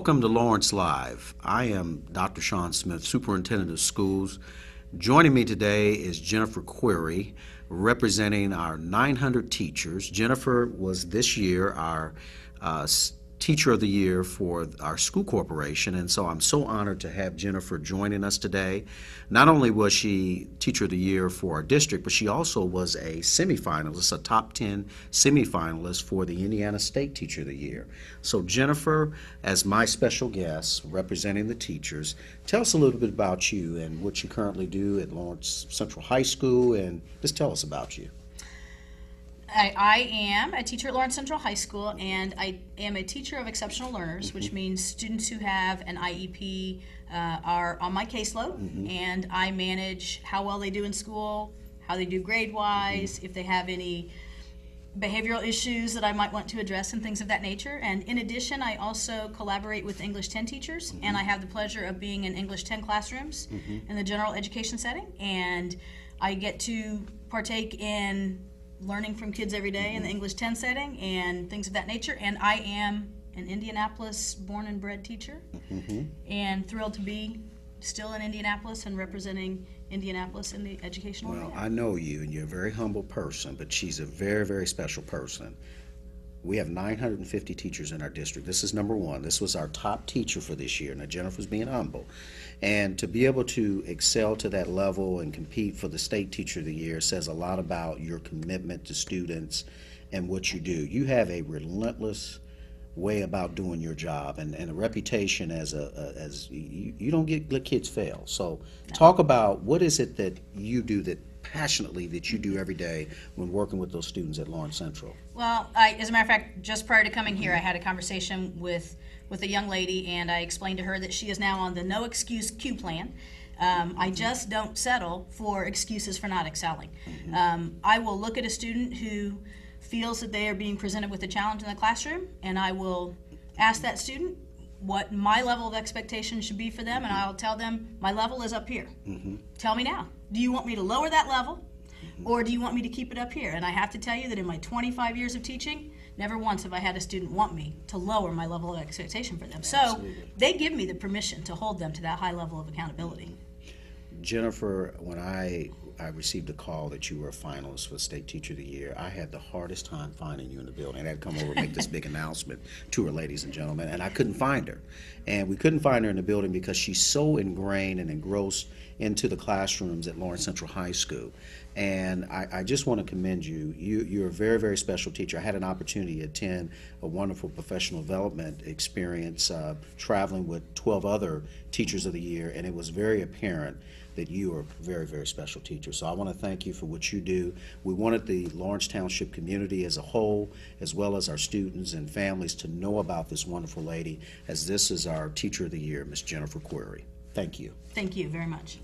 Welcome to Lawrence Live. I am Dr. Sean Smith, Superintendent of Schools. Joining me today is Jennifer Query, representing our 900 teachers. Jennifer was this year our Teacher of the Year for our school corporation, and so I'm so honored to have Jennifer joining us today. Not only was she Teacher of the Year for our district, but she also was a semifinalist, a top 10 semifinalist for the Indiana State Teacher of the Year. So Jennifer, as my special guest representing the teachers, tell us a little bit about you and what you currently do at Lawrence Central High School, and just tell us about you. I am a teacher at Lawrence Central High School, and I am a teacher of exceptional learners, which means students who have an IEP are on my caseload, and I manage how well they do in school, how they do grade-wise, if they have any behavioral issues that I might want to address and things of that nature. And in addition, I also collaborate with English 10 teachers, and I have the pleasure of being in English 10 classrooms in the general education setting, and I get to partake in learning from kids every day in the English 10 setting and things of that nature. And I am an Indianapolis born and bred teacher, and thrilled to be still in Indianapolis and representing Indianapolis in the educational Well, arena. I know you, and you're a very humble person, but she's a very, very special person. We have 950 teachers in our district. This is number one. This was our top teacher for this year. Now, Jennifer's being humble. And to be able to excel to that level and compete for the State Teacher of the Year says a lot about your commitment to students and what you do. You have a relentless way about doing your job, and a reputation as you don't let kids fail. So talk about what is it that you do that passionately that you do every day when working with those students at Lawrence Central? Well, as a matter of fact, just prior to coming here, I had a conversation with a young lady, and I explained to her that she is now on the no excuse Q plan. I just don't settle for excuses for not excelling. I will look at a student who feels that they are being presented with a challenge in the classroom, and I will ask that student what my level of expectation should be for them, and I'll tell them my level is up here. Tell me now, do you want me to lower that level, or do you want me to keep it up here? And I have to tell you that in my 25 years of teaching, never once have I had a student want me to lower my level of expectation for them. So Absolutely. they give me the permission to hold them to that high level of accountability. Jennifer, when I received a call that you were a finalist for State Teacher of the Year, I had the hardest time finding you in the building. I had to come over and make this big announcement to her, ladies and gentlemen, and I couldn't find her. And we couldn't find her in the building because she's so ingrained and engrossed into the classrooms at Lawrence Central High School. And I just want to commend you. You're a very, very special teacher. I had an opportunity to attend a wonderful professional development experience traveling with 12 other Teachers of the Year, and it was very apparent that you are a very, very special teacher. So I want to thank you for what you do. We wanted the Lawrence Township community as a whole, as well as our students and families, to know about this wonderful lady, as this is our Teacher of the Year, Ms. Jennifer Query. Thank you. Thank you very much.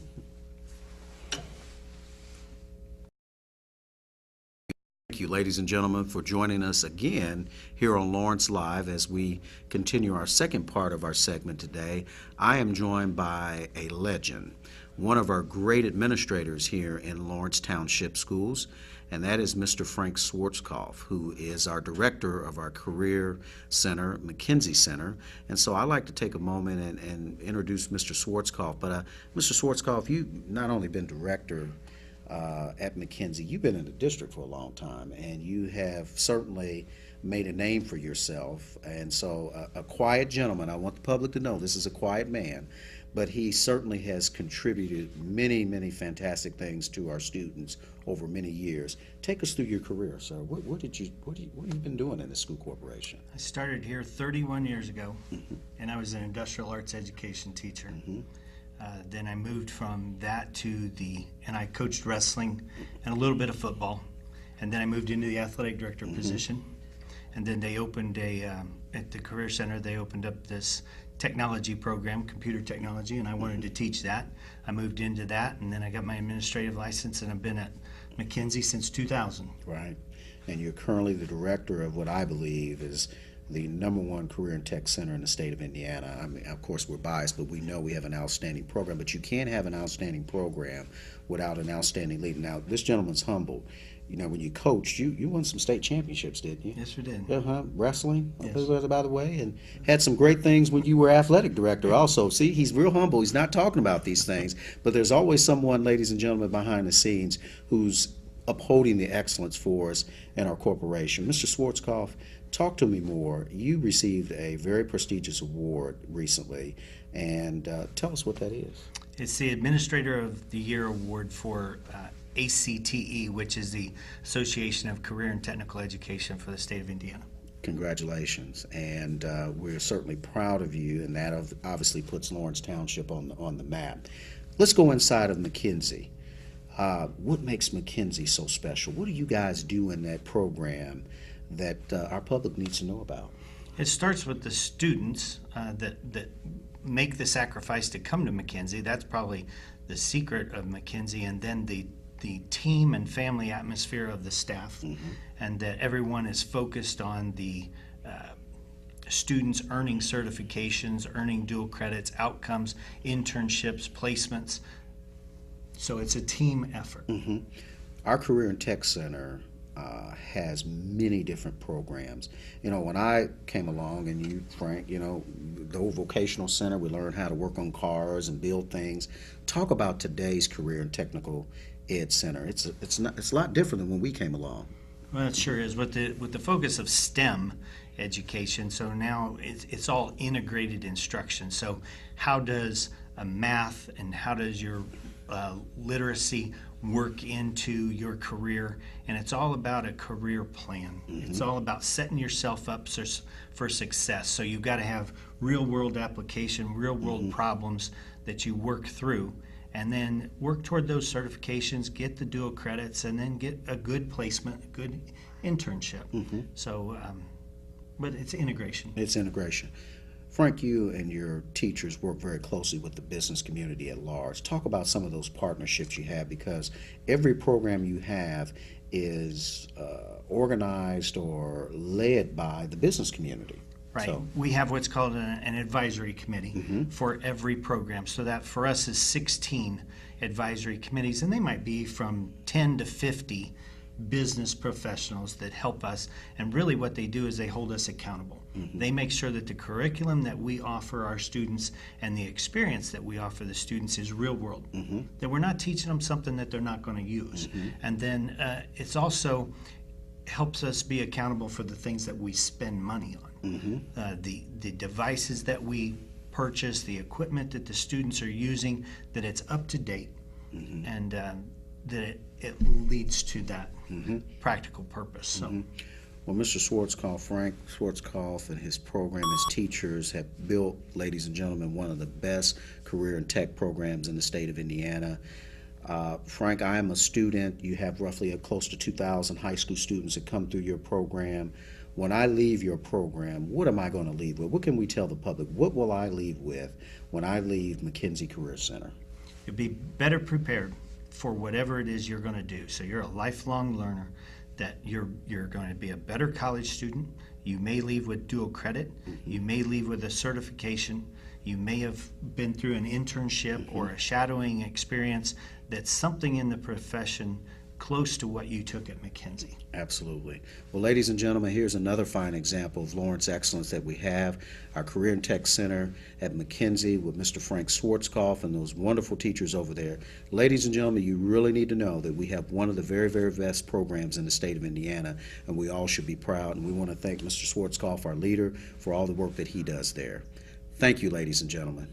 Thank you, ladies and gentlemen, for joining us again here on Lawrence Live as we continue our second part of our segment today. I am joined by a legend, one of our great administrators here in Lawrence Township Schools, and that is Mr. Frank Schwarzkopf, who is our director of our Career Center, McKenzie Center. And so I'd like to take a moment and introduce Mr. Schwarzkopf. But Mr. Schwarzkopf, you've not only been director at McKenzie, you've been in the district for a long time, and you have certainly made a name for yourself. And so a quiet gentleman, I want the public to know this is a quiet man, but he certainly has contributed many, many fantastic things to our students over many years. Take us through your career, sir. What have you been doing in the school corporation? I started here 31 years ago, and I was an industrial arts education teacher. Then I moved from that to and I coached wrestling and a little bit of football. And then I moved into the athletic director position. And then they opened at the Career Center, they opened up this technology program, computer technology, and I wanted to teach that. I moved into that, and then I got my administrative license, and I've been at McKenzie since 2000. Right. And you're currently the director of what I believe is the #1 career and tech center in the state of Indiana. I mean, of course, we're biased, but we know we have an outstanding program. But you can't have an outstanding program without an outstanding leader. Now, this gentleman's humble. You know, when you coached, you won some state championships, didn't you? Yes, we did. Wrestling, Yes. by the way, and had some great things when you were athletic director also. See, he's real humble. He's not talking about these things, but there's always someone, ladies and gentlemen, behind the scenes who's upholding the excellence for us in our corporation. Mr. Schwarzkopf, talk to me more. You received a very prestigious award recently, and tell us what that is. It's the Administrator of the Year Award for ACTE, which is the Association of Career and Technical Education for the state of Indiana. Congratulations, and we're certainly proud of you, and that obviously puts Lawrence Township on the map. Let's go inside of McKenzie. What makes McKenzie so special? What do you guys do in that program that our public needs to know about? It starts with the students that make the sacrifice to come to McKenzie. That's probably the secret of McKenzie, and then the team and family atmosphere of the staff, and that everyone is focused on the students earning certifications, earning dual credits, outcomes, internships, placements. So it's a team effort. Our Career and Tech Center has many different programs. You know, when I came along, and you, Frank, you know, the old vocational center, we learned how to work on cars and build things. Talk about today's Career and Technical Ed Center. It's a lot different than when we came along. Well, it sure is. With the focus of STEM education, so now it's all integrated instruction. So how does math and how does your literacy work into your career? And it's all about a career plan. It's all about setting yourself up for success. So you've got to have real world application, real world problems that you work through, and then work toward those certifications, get the dual credits, and then get a good placement, a good internship. So, but it's integration. It's integration. Frank, you and your teachers work very closely with the business community at large. Talk about some of those partnerships you have, because every program you have is organized or led by the business community. Right. So, We have what's called an advisory committee for every program. So that for us is 16 advisory committees, and they might be from 10 to 50 business professionals that help us. And really what they do is they hold us accountable. They make sure that the curriculum that we offer our students and the experience that we offer the students is real world, that we're not teaching them something that they're not going to use. And then it's also helps us be accountable for the things that we spend money on. The devices that we purchase, the equipment that the students are using, that it's up to date, and that it leads to that practical purpose. So. well, Mr. Schwarzkopf, Frank Schwarzkopf, and his program, his teachers have built, ladies and gentlemen, one of the best career and tech programs in the state of Indiana. Frank, I am a student. You have roughly close to 2,000 high school students that come through your program. When I leave your program, what am I going to leave with? What can we tell the public? What will I leave with when I leave McKenzie Career Center? You'll be better prepared for whatever it is you're going to do. So you're a lifelong learner, that you're going to be a better college student. You may leave with dual credit. You may leave with a certification. You may have been through an internship or a shadowing experience that's something in the profession close to what you took at McKenzie. Absolutely. Well, ladies and gentlemen, here's another fine example of Lawrence excellence that we have. Our Career and Tech Center at McKenzie with Mr. Frank Schwarzkopf and those wonderful teachers over there. Ladies and gentlemen, you really need to know that we have one of the very, very best programs in the state of Indiana, and we all should be proud. And we want to thank Mr. Schwarzkopf, our leader, for all the work that he does there. Thank you, ladies and gentlemen.